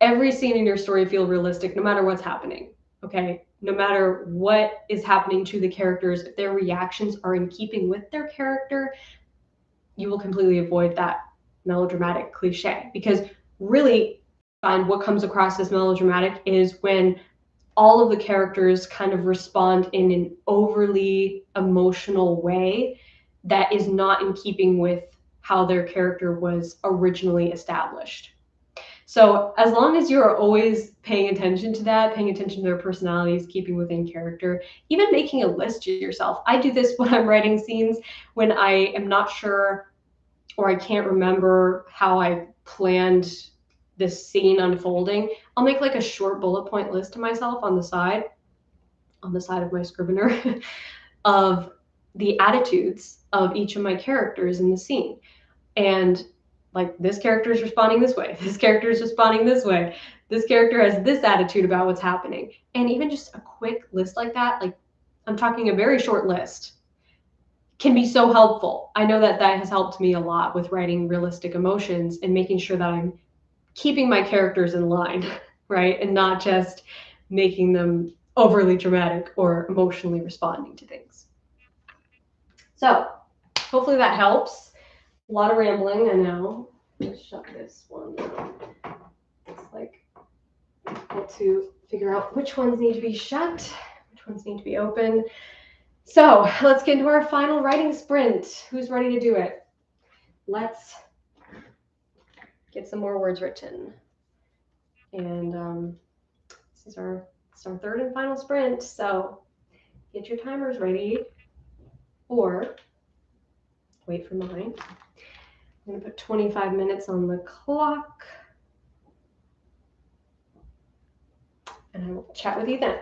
every scene in your story feel realistic, no matter what's happening. Okay, no matter what is happening to the characters, if their reactions are in keeping with their character, you will completely avoid that melodramatic cliche. Because really, find what comes across as melodramatic is when all of the characters kind of respond in an overly emotional way that is not in keeping with how their character was originally established. So as long as you're always paying attention to that, paying attention to their personalities, keeping within character, even making a list to yourself. I do this when I'm writing scenes, when I am not sure or I can't remember how I planned this scene unfolding. I'll make like a short bullet point list to myself on the side of my Scrivener of the attitudes of each of my characters in the scene. And like this character is responding this way, this character is responding this way, this character has this attitude about what's happening. And even just a quick list like that, like I'm talking a very short list, can be so helpful. I know that that has helped me a lot with writing realistic emotions and making sure that I'm keeping my characters in line, right? And not just making them overly dramatic or emotionally responding to things. So hopefully that helps. A lot of rambling, I know. Let's shut this one down. It's like difficult to figure out which ones need to be shut, which ones need to be open. So let's get into our final writing sprint. Who's ready to do it? Let's get some more words written. And this is our third and final sprint. So get your timers ready, or wait for mine. I'm going to put 25 minutes on the clock, and I will chat with you then.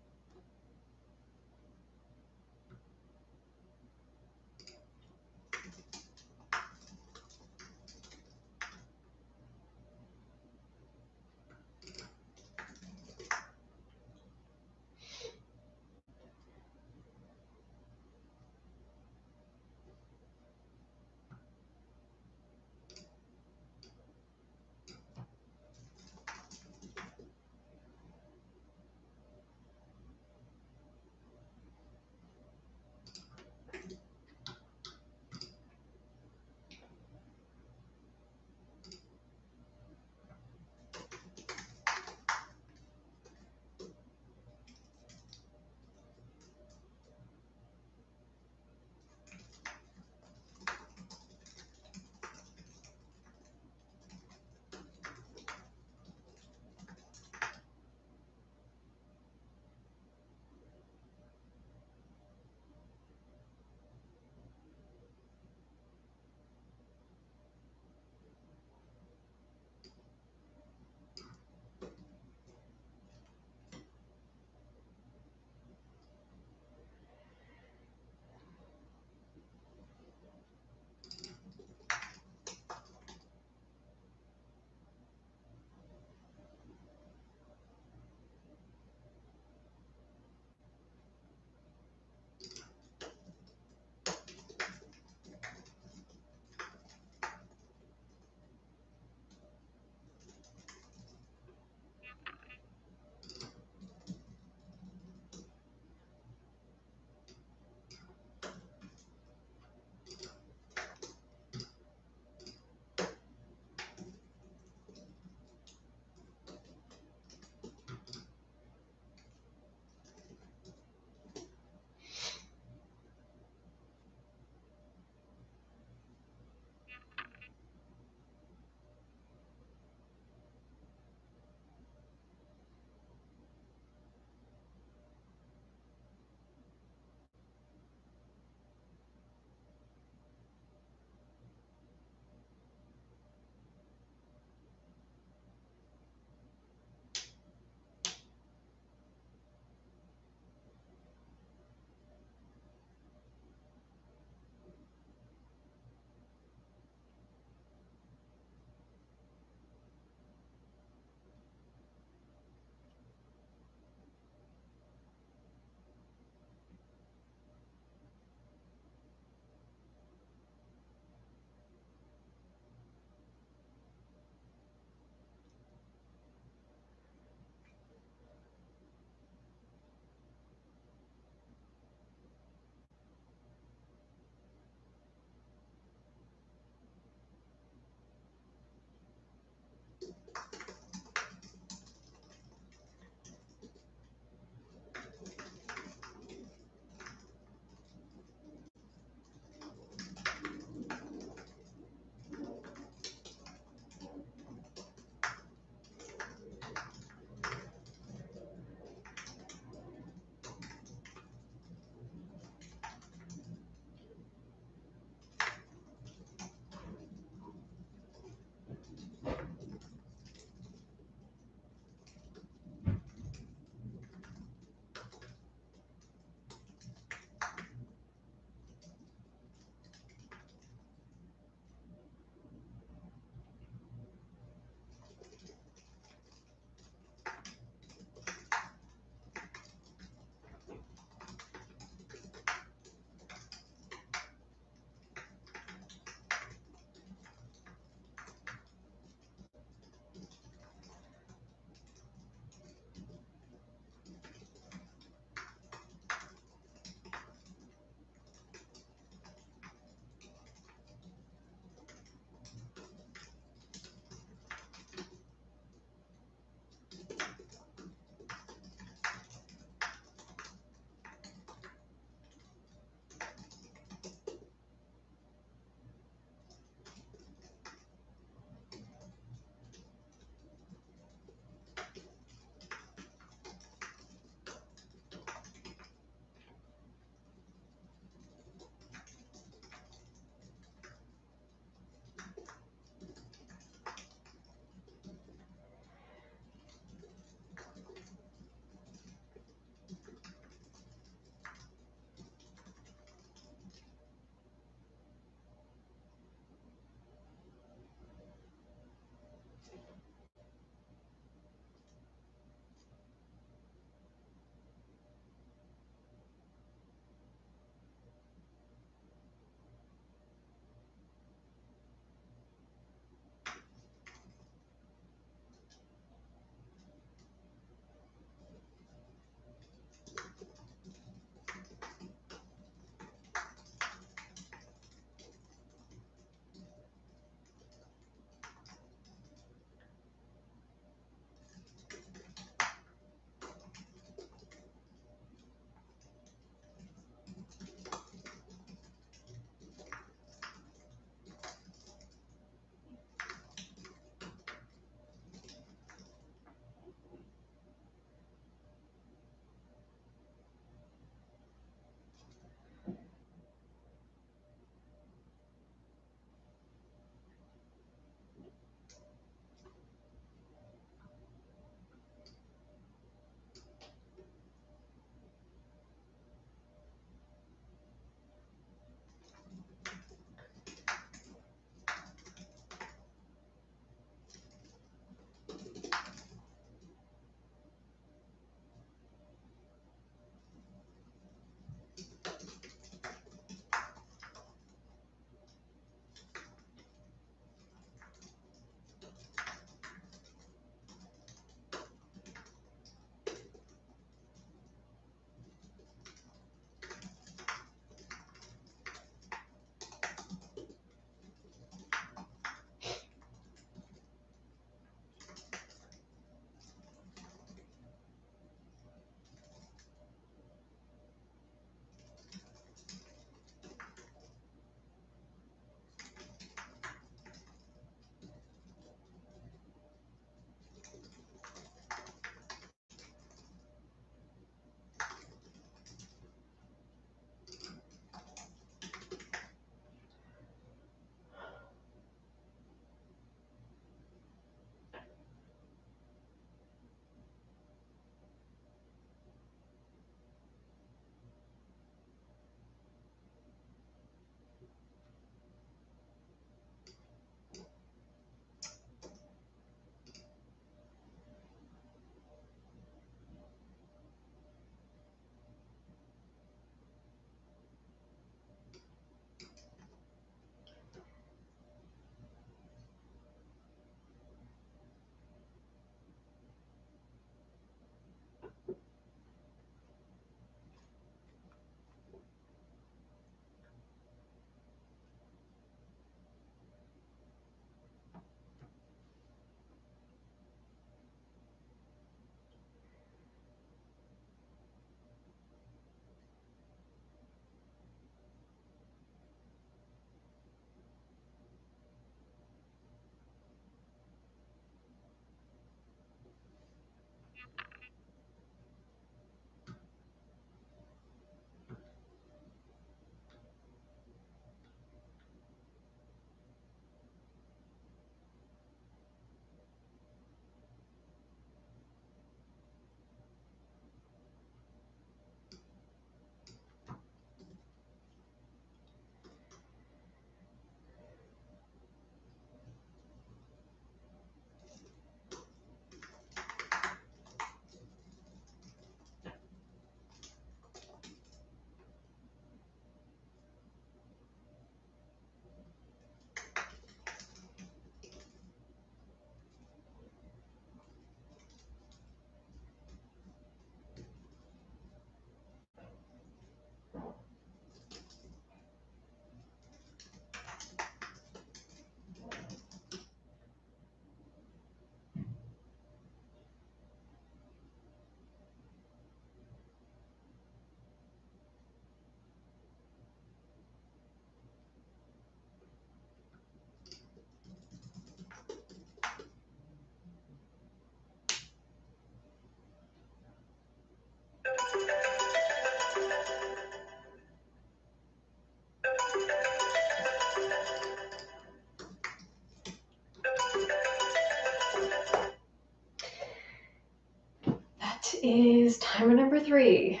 timer number 3.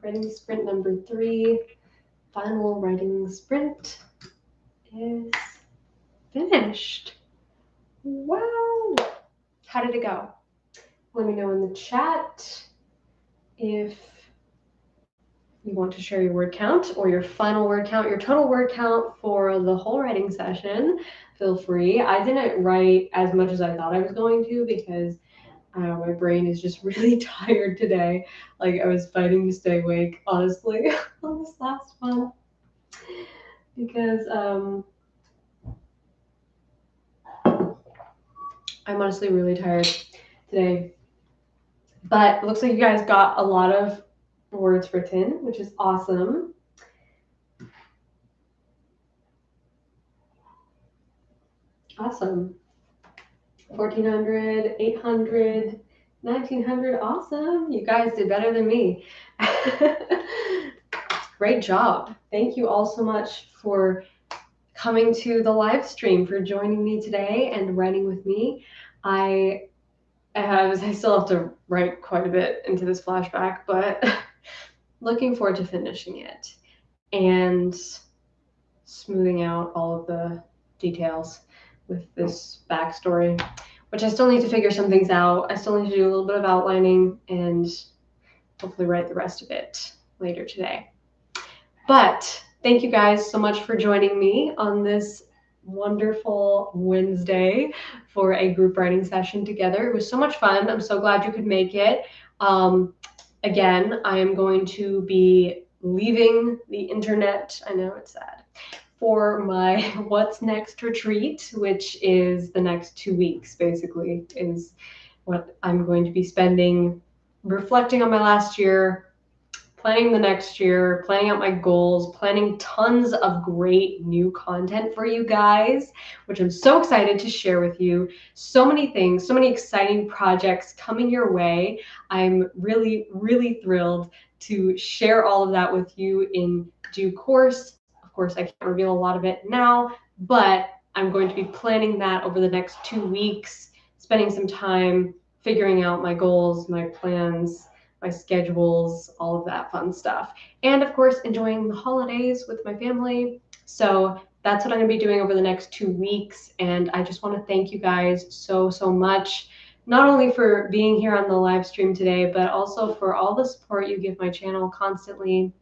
Writing sprint number 3. Final writing sprint is finished. Wow. How did it go? Let me know in the chat if you want to share your word count or your final word count, your total word count for the whole writing session. Feel free. I didn't write as much as I thought I was going to because my brain is just really tired today. Like I was fighting to stay awake, honestly, on this last one. Because I'm honestly really tired today. But it looks like you guys got a lot of words written, which is awesome. Awesome. 1,400, 800, 1,900. Awesome. You guys did better than me. Great job. Thank you all so much for coming to the live stream, for joining me today and writing with me. I still have to write quite a bit into this flashback, but looking forward to finishing it and smoothing out all of the details with this backstory, which I still need to figure some things out. I still need to do a little bit of outlining and hopefully write the rest of it later today. But thank you guys so much for joining me on this wonderful Wednesday for a group writing session together. It was so much fun. I'm so glad you could make it. Again, I am going to be leaving the internet. I know it's sad. For my What's Next retreat, which is the next 2 weeks, basically, is what I'm going to be spending reflecting on my last year, planning the next year, planning out my goals, planning tons of great new content for you guys, which I'm so excited to share with you. So many things, so many exciting projects coming your way. I'm really, really thrilled to share all of that with you in due course. Of course, I can't reveal a lot of it now, but I'm going to be planning that over the next 2 weeks, spending some time figuring out my goals, my plans, my schedules, all of that fun stuff. And of course, enjoying the holidays with my family. So that's what I'm gonna be doing over the next 2 weeks. And I just wanna thank you guys so, so much, not only for being here on the live stream today, but also for all the support you give my channel constantly,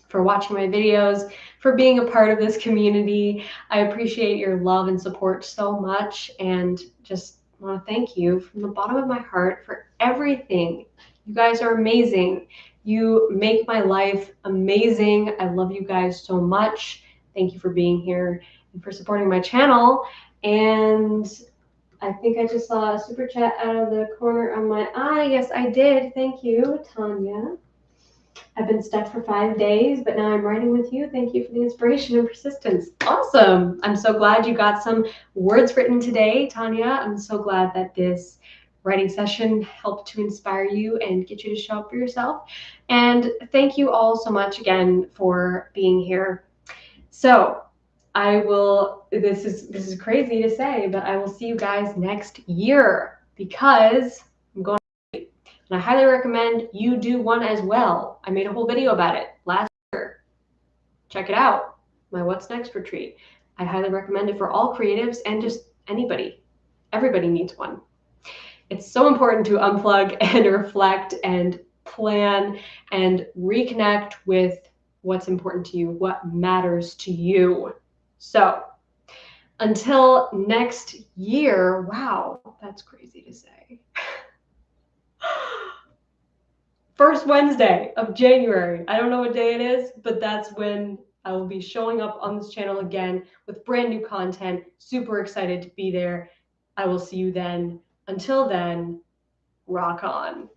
for watching my videos, for being a part of this community. I appreciate your love and support so much, and just want to thank you from the bottom of my heart for everything. You guys are amazing. You make my life amazing. I love you guys so much. Thank you for being here and for supporting my channel. And I think I just saw a super chat out of the corner of my eye. Yes, I did. Thank you, Tanya. I've been stuck for 5 days, but now I'm writing with you. Thank you for the inspiration and persistence. Awesome. I'm so glad you got some words written today, Tanya. I'm so glad that this writing session helped to inspire you and get you to show up for yourself. And thank you all so much again for being here. So I will, this is crazy to say, but I will see you guys next year because I'm going. And I highly recommend you do one as well. I made a whole video about it last year. Check it out. My What's Next retreat. I highly recommend it for all creatives and just anybody. Everybody needs one. It's so important to unplug and reflect and plan and reconnect with what's important to you, what matters to you. So until next year, wow, that's crazy to say. First Wednesday of January. I don't know what day it is, but that's when I will be showing up on this channel again with brand new content. Super excited to be there. I will see you then. Until then, rock on.